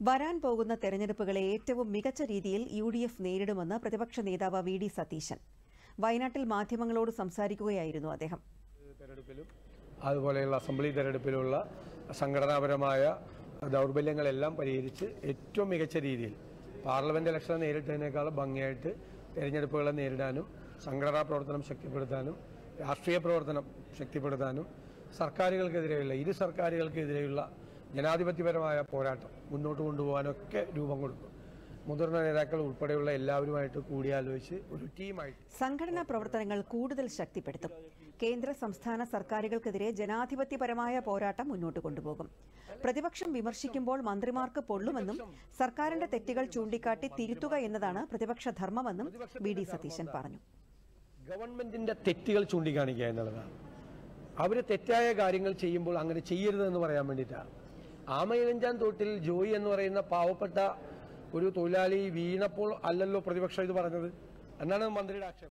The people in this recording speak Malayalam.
വരാൻ പോകുന്ന തെരഞ്ഞെടുപ്പുകളെ ഏറ്റവും മികച്ച രീതിയിൽ UDF നേരിടുമെന്ന് പ്രതിപക്ഷ നേതാവ് വി.ഡി. സതീശൻ. വയനാട്ടിൽ മാധ്യമങ്ങളോട് സംസാരിക്കുകയായിരുന്നു അദ്ദേഹം. അതുപോലെയുള്ള അസംബ്ലി തെരഞ്ഞെടുപ്പിലുള്ള സംഘടനാപരമായ ദൗർബല്യങ്ങളെല്ലാം പരിഹരിച്ച് ഏറ്റവും മികച്ച രീതിയിൽ പാർലമെന്റ് ഇലക്ഷൻ നേരിട്ടതിനേക്കാൾ ഭംഗിയായിട്ട് തെരഞ്ഞെടുപ്പുകളെ നേരിടാനും സംഘടനാ പ്രവർത്തനം ശക്തിപ്പെടുത്താനും രാഷ്ട്രീയ പ്രവർത്തനം ശക്തിപ്പെടുത്താനും സർക്കാരുകൾക്കെതിരെയുള്ള ഇരു സർക്കാരുകൾക്കെതിരെയുള്ള ജനാധിപത്യപരമായ പോരാട്ടം മുന്നോട്ട് കൊണ്ടുപോകാനൊക്കെ രൂപം കൊടുക്കും. മുതിർന്ന നേതാക്കൾ ഉൾപ്പെടെയുള്ള എല്ലാവരുമായിട്ട് കൂടിയാലോചിച്ച് ഒരു ടീമായിട്ട് സംഘടനാ പ്രവർത്തനങ്ങൾ കൂടുതൽ ശക്തിപ്പെടുത്തും. കേന്ദ്ര സംസ്ഥാന സർക്കാരുകൾക്കെതിരെ ജനാധിപത്യപരമായ പോരാട്ടം മുന്നോട്ട് കൊണ്ടുപോകും. പ്രതിപക്ഷം വിമർശിക്കുമ്പോൾ മന്ത്രിമാർക്ക് പൊള്ളുമെന്നും സർക്കാരിന്റെ തെറ്റുകൾ ചൂണ്ടിക്കാട്ടി തിരുത്തുക എന്നതാണ് പ്രതിപക്ഷ ധർമ്മമെന്നും വി.ഡി. സതീശൻ പറഞ്ഞു. ഗവൺമെന്റിന്റെ തെറ്റുകൾ ചൂണ്ടിക്കാണിക്കുക എന്നുള്ളതാണ്. അവര് തെറ്റായ കാര്യങ്ങൾ ചെയ്യുമ്പോൾ അങ്ങനെ ചെയ്യരുതെന്ന് പറയാൻ വേണ്ടിയിട്ടാണ്. ആമയിലഞ്ചാൻ തോട്ടിൽ ജോയി എന്ന് പറയുന്ന പാവപ്പെട്ട ഒരു തൊഴിലാളി വീണപ്പോൾ അല്ലല്ലോ പ്രതിപക്ഷം ഇത് പറഞ്ഞത് എന്നാണ് മന്ത്രിയുടെ ആക്ഷേപം.